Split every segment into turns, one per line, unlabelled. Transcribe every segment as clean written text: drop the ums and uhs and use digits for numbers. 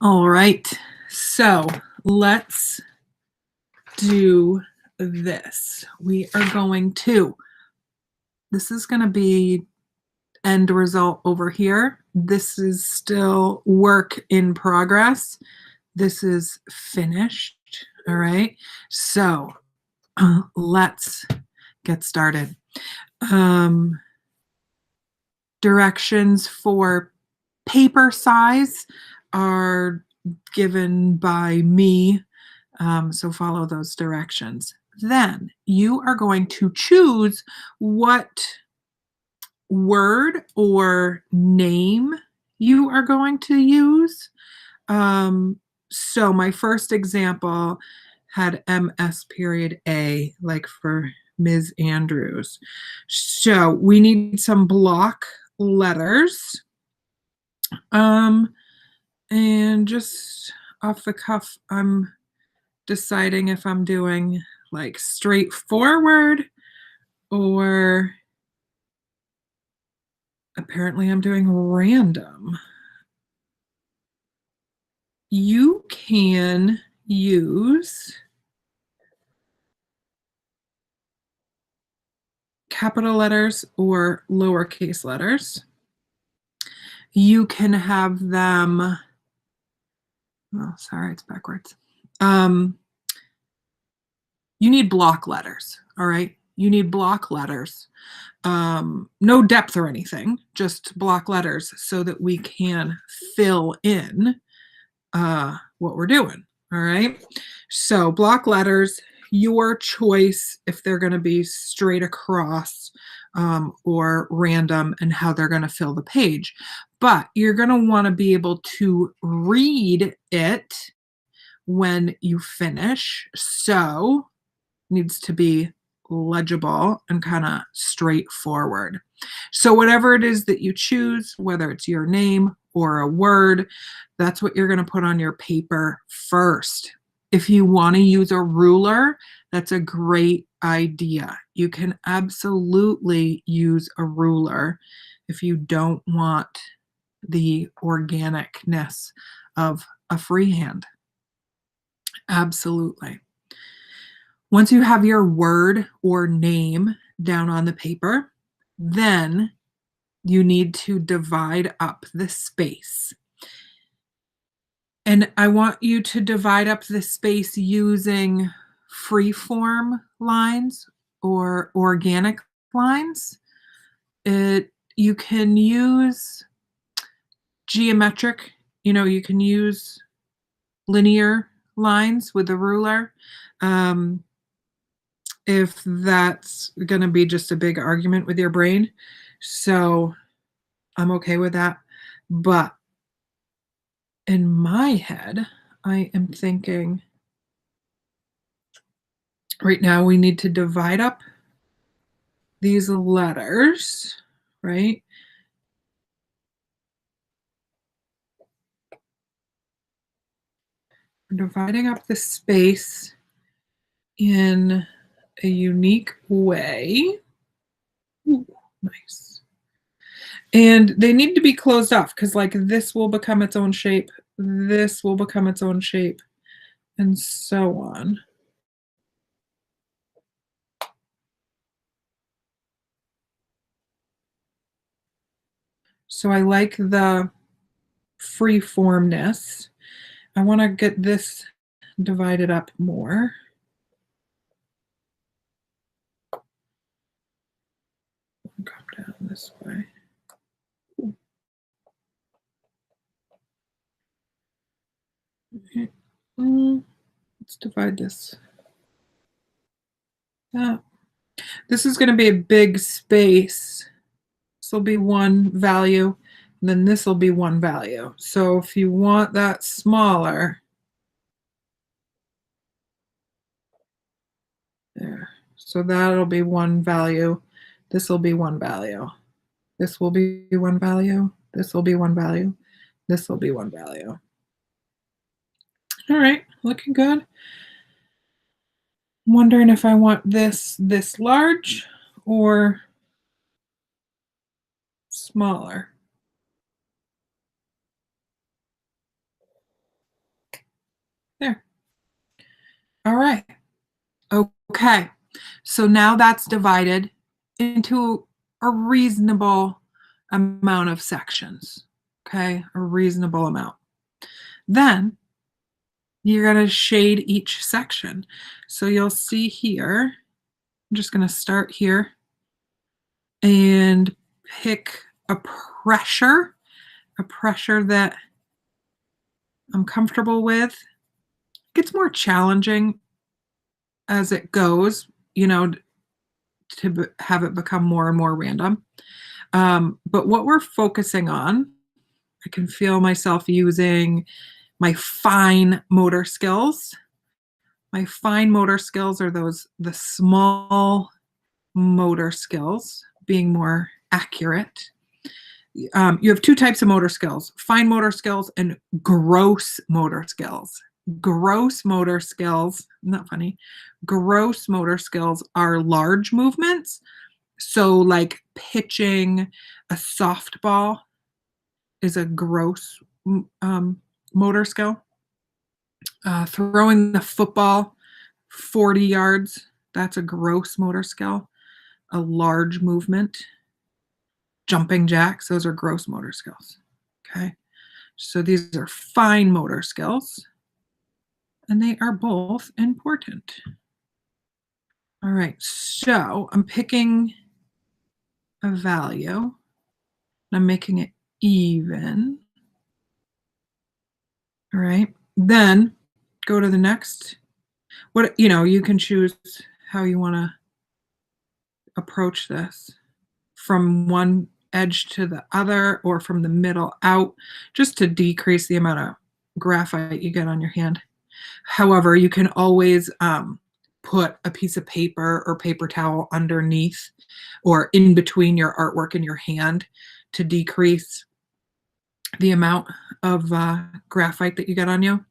All right, so let's do this. We are going to, this is going to be end result over here. This is still work in progress. This is finished. All right, so let's get started. Directions for paper size are given by me, so follow those directions. Then you are going to choose what word or name you are going to use. So my first example had MS period A, like for Ms. Andrews. So we need some block letters. And just off the cuff, I'm deciding if I'm doing like straightforward or apparently I'm doing random. You can use capital letters or lowercase letters. You can have them, oh, sorry, it's backwards. You need block letters, all right? You need block letters. No depth or anything, just block letters so that we can fill in what we're doing, all right? So block letters, your choice if they're going to be straight across or random and how they're going to fill the page. But you're going to want to be able to read it when you finish. So needs to be legible and kind of straightforward. So whatever it is that you choose, whether it's your name or a word, that's what you're going to put on your paper first. If you want to use a ruler, that's a great idea. You can absolutely use a ruler if you don't want the organicness of a freehand. Absolutely. Once you have your word or name down on the paper, then you need to divide up the space. And I want you to divide up the space using free-form lines or organic lines. You can use geometric, you can use linear lines with a ruler. If that's going to be just a big argument with your brain. So I'm okay with that. But in my head, I am thinking right now we need to divide up these letters, right? We're dividing up the space in a unique way. Ooh, nice. And they need to be closed off because like this will become its own shape. This will become its own shape and so on. So I like the free formness. I want to get this divided up more. Come down this way. Let's divide this. This is going to be a big space. This will be one value, and then this will be one value. So if you want that smaller, there. So that'll be one value. This will be one value. This will be one value. This will be one value. This will be one value. All right, looking good. I'm wondering if I want this large or smaller. All right. Okay. So now that's divided into a reasonable amount of sections. Okay. A reasonable amount. Then you're going to shade each section. So you'll see here, I'm just going to start here and pick pressure, a pressure that I'm comfortable with. It gets more challenging as it goes, you know, to have it become more and more random. But what we're focusing on, I can feel myself using my fine motor skills. My fine motor skills are the small motor skills, being more accurate. You have two types of motor skills: fine motor skills and gross motor skills. Gross motor skills, not funny. Gross motor skills are large movements. So, like pitching a softball is a gross motor skill. Throwing the football 40 yards, that's a gross motor skill. A large movement. Jumping jacks, those are gross motor skills. Okay. So these are fine motor skills, and they are both important. All right. So I'm picking a value, and I'm making it even. All right. Then go to the next. You can choose how you want to approach this, from one edge to the other or from the middle out, just to decrease the amount of graphite you get on your hand. However, you can always put a piece of paper or paper towel underneath or in between your artwork and your hand to decrease the amount of graphite that you get on you.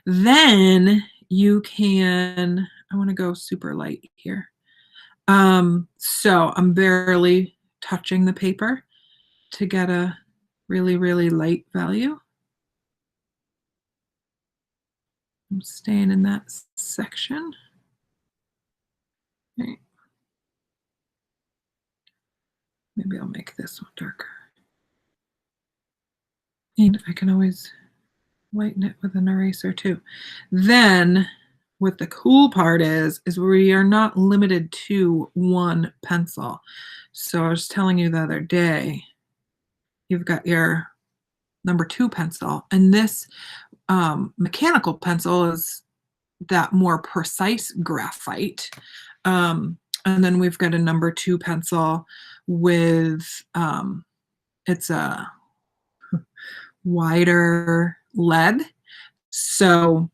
Then you can, I want to go super light here. So I'm barely touching the paper to get a really, really light value. I'm staying in that section. Right. Maybe I'll make this one darker. And I can always lighten it with an eraser too. Then what the cool part is we are not limited to one pencil. So I was telling you the other day, you've got your number 2 pencil, and this mechanical pencil is that more precise graphite. And then we've got a number 2 pencil with, it's a wider lead. So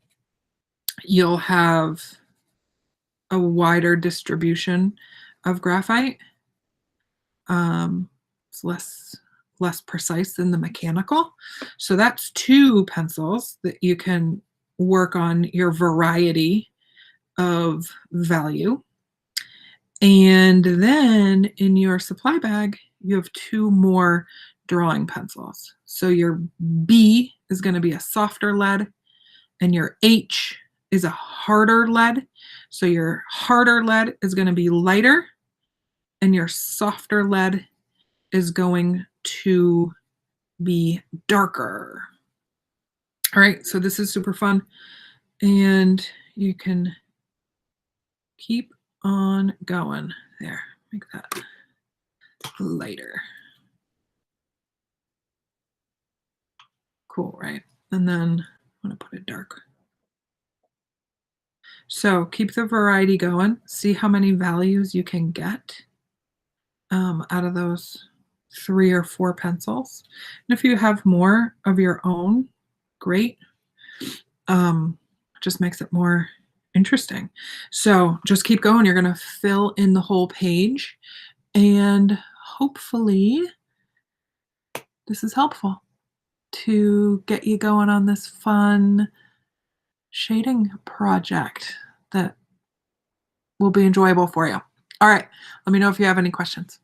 you'll have a wider distribution of graphite. It's less precise than the mechanical. So that's 2 pencils that you can work on your variety of value. And then in your supply bag, you have 2 more drawing pencils. So your B is going to be a softer lead, and your H is a harder lead. So your harder lead is going to be lighter, and your softer lead is going to be darker. All right, so this is super fun, and you can keep on going. There, make that lighter. Cool, right? And then I'm going to put it dark. So keep the variety going. See how many values you can get out of those 3 or 4 pencils. And if you have more of your own, great. Just makes it more interesting. So just keep going. You're going to fill in the whole page, and hopefully this is helpful to get you going on this fun shading project that will be enjoyable for you. All right, let me know if you have any questions.